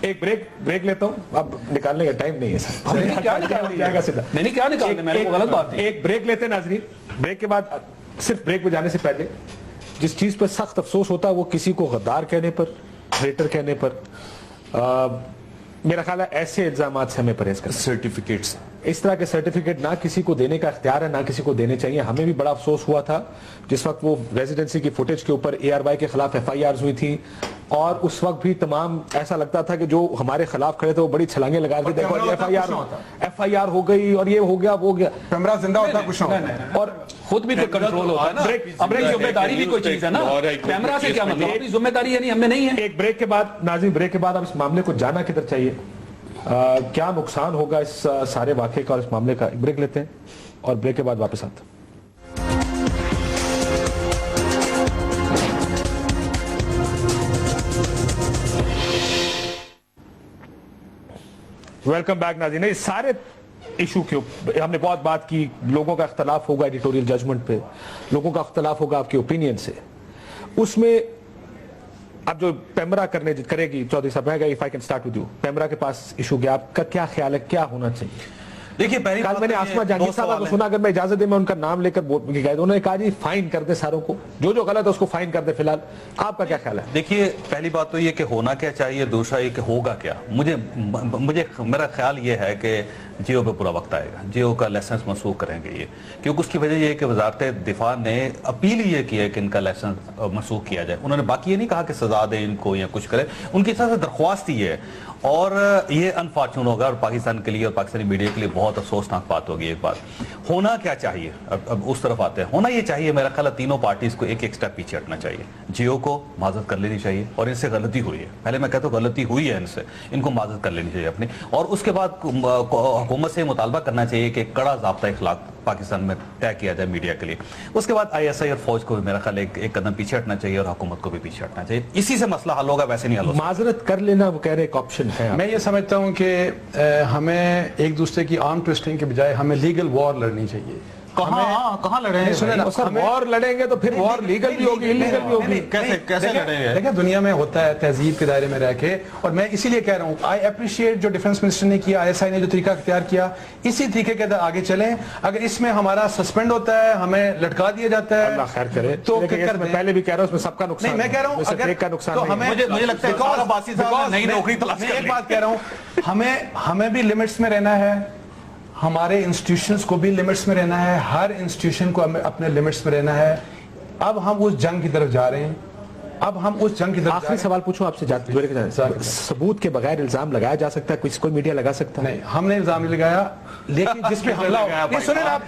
ایک بریک لیتا ہوں، اب نکالنے کا ٹائم نہیں ہے سر، میں نے کیا نکالنے، میں نے وہ غلط بات ہے۔ ایک بریک لیتے ہیں ناظرین، بریک کے بعد صرف بریک پہ جانے سے پہلے جس چیز پہ سخت افسوس ہوتا ہے وہ کسی کو غدار کہنے پر، ٹریٹر کہنے پر، میرا خیال ہے ایسے الزامات سے ہمیں پرہیز کرنا۔ سرٹیفکیٹس اس طرح کے سرٹیفکیٹ نہ کسی کو دینے کا اختیار ہے، نہ کسی کو دینے چاہیے۔ ہمیں بھی بڑا افسوس ہوا تھا جس وقت وہ ریزیڈنسی کی فوٹیج کے اوپر ARY کے خلاف FIRs ہوئی تھی، اور اس وقت بھی تمام ایسا لگتا تھا کہ جو ہمارے خلاف کھڑے تھے وہ بڑی چھلانگیں لگا کے دیکھو FIR ہو گئی اور یہ ہو گیا وہ ہو گیا۔ پیمرا زندہ ہوتا کچھ نہ ہوتا، اور خود بھی کوئی کنٹرول ہوتا ہے نا، اپنی ذمہ داری بھی کوئی چیز ہے نا۔ پیمرا سے کیا مطلب، اپنی ذمہ داری یعنی ہم میں نہیں ہے۔ ایک بریک کے بعد ناظرین، بریک کے بعد اب اس معاملے کو جانا کدھر چاہیے، کیا نقصان ہوگا اس سارے واقعے کا اور اس معاملے کا، ایک بریک لیتے ہیں اور بریک کے بعد واپس آتے ہیں۔ ویلکم بیک ناظرین۔ اس سارے ایشو کے ہم نے بہت بات کی، لوگوں کا اختلاف ہوگا ایڈیٹوریل ججمنٹ پہ، لوگوں کا اختلاف ہوگا آپ کی اوپینین سے، اس میں اب جو پیمرا کرے گی چودھری صاحب، میں if I can start with you, PEMRA کے پاس ایشو گیا، آپ کا کیا خیال ہے، کیا ہونا چاہیے؟ دیکھیے پہلی کل میں نے آسما جہانگیر صاحب کو سنا، اگر میں اجازت دے میں ان کا نام لے کر انہوں نے کہا جی فائن کر دے ساروں کو، جو غلط ہے اس کو فائن کر دے۔ فی الحال آپ کا کیا خیال ہے؟ دیکھیے پہلی بات تو یہ کہ ہونا کیا چاہیے، دوسرا یہ کہ ہوگا کیا۔ میرا خیال یہ ہے کہ جیو پہ پورا وقت آئے گا، جیو کا لائسنس منسوخ کریں گے یہ، کیونکہ اس کی وجہ یہ ہے کہ وزارت دفاع نے اپیل یہ کی ہے کہ ان کا لائسنس منسوخ کیا جائے۔ انہوں نے باقی یہ نہیں کہا کہ سزا دیں ان کو یا کچھ کرے، ان کی طرف سے درخواست ہی ہے، اور یہ انفارچونیٹ ہوگا اور پاکستان کے لیے اور پاکستانی میڈیا کے لیے بہت افسوسناک بات ہوگی۔ ایک بات ہونا کیا چاہیے، اب اس طرف آتے ہیں، ہونا یہ چاہیے میرا خیال ہے تینوں پارٹیز کو ایک سٹیپ پیچھے ہٹنا چاہیے۔ جیو کو معذرت کر لینی چاہیے، اور ان سے غلطی ہوئی ہے، پہلے میں کہتا ہوں غلطی ہوئی ہے ان سے، ان کو معذرت کر لینی چاہیے اپنی، اور اس کے بعد حکومت سے مطالبہ کرنا چاہیے کہ کڑا ضابطہ اخلاق پاکستان میں طے کیا جائے میڈیا کے لیے۔ اس کے بعد ISI اور فوج کو بھی میرا خیال ایک قدم پیچھے ہٹنا چاہیے، اور حکومت کو بھی پیچھے ہٹنا چاہیے۔ اسی سے مسئلہ حل ہوگا، ویسے نہیں حل ہوگا۔ معذرت کر لینا وہ کہہ رہے ایک آپشن ہے۔ میں یہ سمجھتا ہوں کہ ہمیں ایک دوسرے کی آرم ٹویسٹنگ کے بجائے ہمیں لیگل وار لڑنی چاہیے۔ کہاں لڑے ہیں؟ سر وار لڑیں گے تو پھر وار لیگل بھی ہوگی، انلیگل بھی ہوگی۔ کیسے لڑے ہیں؟ دیکھیں دنیا میں ہوتا ہے تہذیب کے دائرے میں رہ کے، اور میں اسی لیے کہہ رہا ہوں آئی اپریشیٹ جو ڈیفنس منسٹر نے کیا، ISI نے جو طریقہ اختیار کیا، اسی طریقے کے آگے چلیں۔ اگر اس میں ہمارا سسپینڈ ہوتا ہے، ہمیں لٹکا دیا جاتا ہے، اللہ خیر کرے، تو میں پہلے بھی کہہ رہا ہوں اس میں سب کا نقصان نہیں، میں کہہ رہا ہوں اگر ایک کا نقصان تو نہیں ہمیں، مجھے لگتا ہے نئی نوکری تلاش میں ایک بات کہہ رہا ہوں، ہمیں بھی لمٹس میں رہنا ہے، ہمارے انسٹیٹیوشنز کو بھی لمٹس میں رہنا ہے، ہر انسٹیٹیوشن کو اپنے لمٹس میں رہنا ہے۔ اب ہم اس جنگ کی طرف جا رہے ہیں، اب ہم اس جنگ کی طرف آخری سوال پوچھوں آپ سے، ثبوت کے بغیر الزام لگایا جا سکتا ہے؟ کوئی میڈیا لگا سکتا ہے؟ نہیں، ہم نے الزام نہیں لگایا، لیکن جس پہ حملہ ہو، سنیں آپ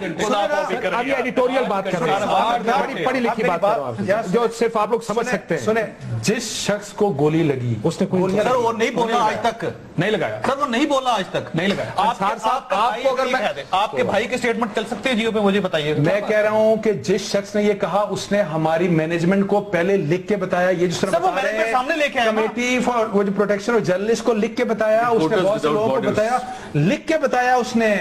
اب یہ ایڈیٹوریل بات کر رہے ہیں، پڑھی لکھی بات کر رہا ہوں جو صرف آپ لوگ سمجھ سکتے ہیں۔ سنیں، جس شخص کو گولی لگی اس نے کوئی سر وہ نہیں بولا آج تک، نہیں لگایا سر وہ نہیں بولا آج تک، نہیں لگایا۔ آپ کو اگر آپ کے بھائی کے سٹیٹمنٹ چل سکتے ہیں جیو پہ، مجھے بتائیے۔ میں کہہ رہا ہوں کہ جس شخص نے یہ کہا اس نے ہماری مینجمنٹ کو پہلے لکھ کے بتایا، یہ جس طرح سامنے لے کے آیا کمیٹی فار پروٹیکشن اور جرنلسٹ کو لکھ کے بتایا، اس نے بہت سے لوگوں کو بتایا، لکھ کے بتایا اس نے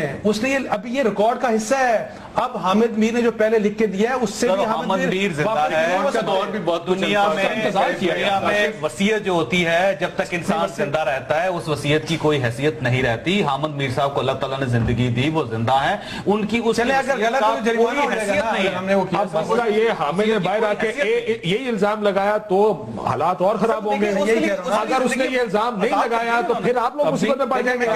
یہ ابھی یہ ریکارڈ کا حصہ ہے۔ اب حامد میر نے جو پہلے لکھ کے دیا ہے اس سے بھی حامد میر زندہ واپس ہے، نہیں ہو اس کا سکتے۔ دور بھی بہت دنیا میں وصیت جو ہوتی ہے جب تک انسان زندہ رہتا ہے اس وصیت کی کوئی حیثیت نہیں رہتی. حامد میر صاحب کو اللہ تعالیٰ نے زندگی دی، وہ زندہ ہیں، ان کی اس چلے اگر غلط ہو تو جرمانہ ہو جائے گا حیثیت نا، نہیں اگر ہم نے وہ کیا اب مسئلہ یہ حامد نے باہر آ کے یہی الزام لگایا تو حالات اور خراب ہوں گے. اگر اس نے یہ الزام نہیں لگایا تو پھر آپ لوگ مصیبت میں پڑ جائیں گے.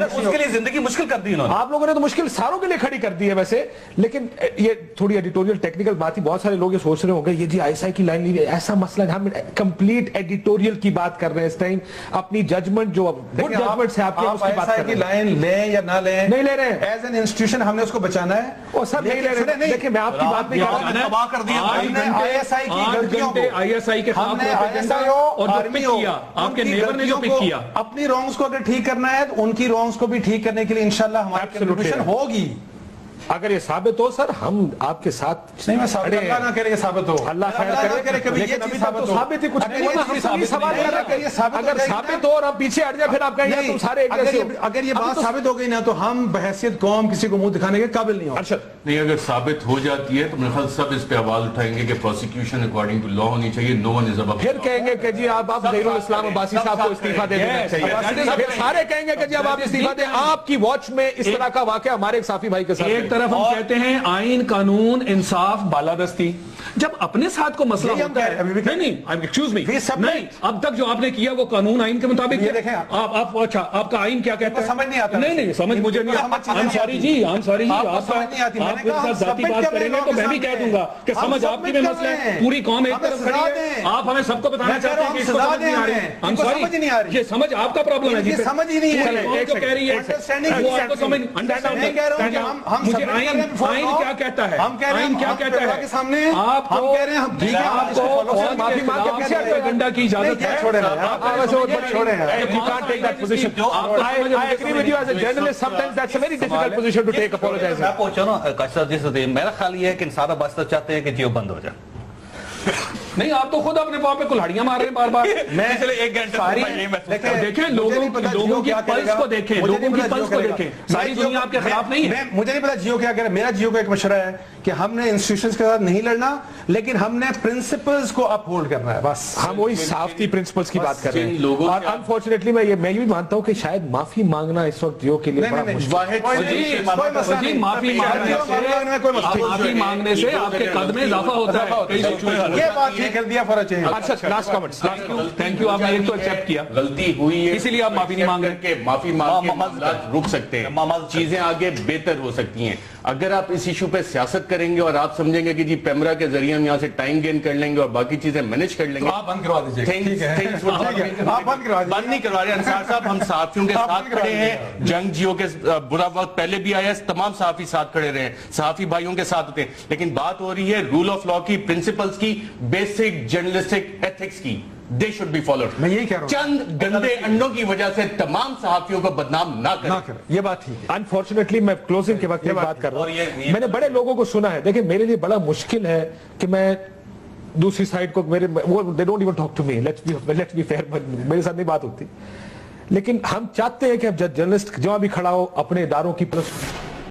اس کے لیے زندگی مشکل کر دی انہوں نے. آپ لوگوں نے تو مشکل ساروں کے لیے کھڑی کر دی ہے ویسے، لیکن یہ تھوڑی ایڈیٹوریل ٹیکنیکل بات ہی. بہت سارے لوگ یہ سوچ رہے ہوں گے یہ جی آئی ایس آئی کی لائن لی، ایسا مسئلہ ہم کمپلیٹ ایڈیٹوریل کی بات کر رہے ہیں اس ٹائم. اپنی ججمنٹ جو گڈ ججمنٹ سے آپ اس کی بات کر رہے کی ہیں. لائن لیں یا نہ لیں، نہیں لے رہے ہیں ایز این انسٹیٹیوشن ہم نے اس کو بچانا ہے. وہ سب نہیں لے رہے ہیں. دیکھیں میں آپ کی بات نہیں کر رہا ہوں. تباہ کر دیا. ہم نے آئی ایس آئی کی غلطیوں کو، آئی ایس آئی کے ہم خلاف نے آئی ایس آئی اور جو پک کیا آپ کے نیبر نے جو پک کیا، اپنی رانگز کو اگر ٹھیک کرنا ہے تو ان کی رانگز کو بھی ٹھیک کرنے کے لیے انشاءاللہ ہماری کنٹریبیوشن ہوگی. اگر یہ ثابت ہو سر ہم آپ کے ساتھ نہیں میں ثابت اللہ نہ کرے کہ ثابت ہو، اللہ خیر کرے کبھی یہ لیکن ابھی چیز تک تو ثابت ہی کچھ نہیں ہوا. ہم یہ سوال کر رہے ہیں اگر ثابت ہو اور ہم پیچھے ہٹ جائیں پھر آپ کہیں گے تم سارے ایک جیسے ہو. اگر یہ بات ثابت ہو گئی نا تو ہم بحیثیت قوم کسی کو منہ دکھانے کے قابل نہیں ہو. ارشد نہیں اگر ثابت ہو جاتی ہے تو میرے خیال سب اس پہ آواز اٹھائیں گے کہ پروسیکیوشن اکارڈنگ ٹو لا ہونی چاہیے. نو ون از ابو. پھر کہیں گے کہ جی آپ ظہیر الاسلام عباسی صاحب کو استعفیٰ دے دینا چاہیے. پھر سارے کہیں گے کہ جی اب آپ استعفیٰ دیں. آپ کی واچ میں اس طرح کا واقعہ ہمارے ایک صافی بھائی کے ساتھ ایک طرف ہم کہتے ہیں آئین قانون انصاف بالادستی، جب اپنے ساتھ کو مسئلہ ہوتا ہے نہیں ایکسکیوز می نہیں اب تک جو آپ نے کیا وہ قانون آئین کے مطابق آپ اچھا آپ کا آئین کیا کہتا ہے سمجھ نہیں آتا. نہیں سمجھ مجھے نہیں آئی سوری جی آپ میرے ساتھ ذاتی بات کریں گے تو میں بھی کہہ دوں گا کہ سمجھ آپ کی میں مسئلہ ہے، پوری قوم ایک طرف کھڑی ہے، آپ ہمیں سب کو بتانا چاہتے ہیں کہ اس کو سمجھ نہیں آ رہی. ہم سوری یہ سمجھ آپ کا پرابلم ہے جی، سمجھ ہی نہیں ہے جو کہہ رہی ہے وہ آپ کو سمجھ مجھے آئین کیا کہتا ہے، آئین کیا کہتا ہے آپ کو معافی مانگ کے پیچھے ہٹے گنڈا کی اجازت ہے. میں پہنچا نا کاشتہ جس دن میرا خیال یہ ہے کہ انسان بستہ چاہتے ہیں کہ جیو بند ہو جائے. نہیں آپ تو خود اپنے پاؤں پہ کلہاڑیاں مار رہے ہیں بار بار. میں چلے ایک گھنٹے دیکھیں لوگوں کی پلس کو دیکھیں، لوگوں کی پلس کو دیکھیں. ساری دنیا آپ کے خلاف نہیں ہے. مجھے نہیں پتا جیو کیا کہہ رہا ہے. میرا جیو کا ایک مشورہ ہے کہ ہم نے انسٹیٹیوشنز کے ساتھ نہیں لڑنا لیکن ہم نے پرنسپلز کو اپ ہولڈ کرنا ہے. بس ہم وہی صافتی پرنسپلز کی بات کر رہے ہیں. اور انفارچونیٹلی میں یہ مانتا ہوں کہ شاید معافی مانگنا اس وقت جیو کے لیے بڑا معافی مانگنے سے آپ کے قد میں اضافہ ہوتا ہے. یہ بات یہ کر دیا فرض چاہیے. اچھا لاسٹ کمنٹس. Thank you. آپ نے ایک تو ایکسپٹ کیا، غلطی ہوئی ہے اسی لیے آپ معافی نہیں مانگ رہے کہ معافی مانگ کے معاملات رک سکتے ہیں، چیزیں آگے بہتر ہو سکتی ہیں. اگر آپ اس ایشو پہ سیاست کریں گے اور آپ سمجھیں گے کہ جی پیمرا کے ذریعے ہم یہاں سے ٹائم گین کر لیں گے اور باقی چیزیں مینج کر لیں گے، آپ بند کروا دیجیے. آپ بند نہیں کروا رہے. انصار صاحب ہم صحافیوں کے ساتھ کھڑے ہیں. جنگ جیو کے برا وقت پہلے بھی آیا ہے، تمام صحافی ساتھ کھڑے رہے ہیں، صحافی بھائیوں کے ساتھ ہوتے ہیں. لیکن بات ہو رہی ہے رول آف لا کی، پرنسپلز کی، بیسک جرنلسٹک ایتھکس کی. They should be followed. میں یہی کہہ رہا ہوں چند گندے انڈوں کی وجہ سے تمام صحافیوں کو بدنام نہ کریں. یہ بات ٹھیک ہے. انفارچونیٹلی میں کلوزنگ کے وقت یہ بات کر رہا ہوں. میں نے بڑے لوگوں کو سنا ہے. دیکھیں میرے لیے بڑا مشکل ہے کہ میں دوسری سائڈ کو میرے they don't even talk to me. Let's be fair. میرے ساتھ نہیں بات ہوتی. لیکن ہم چاہتے ہیں کہ اب جرنلسٹ جہاں بھی کھڑا ہو اپنے اداروں کی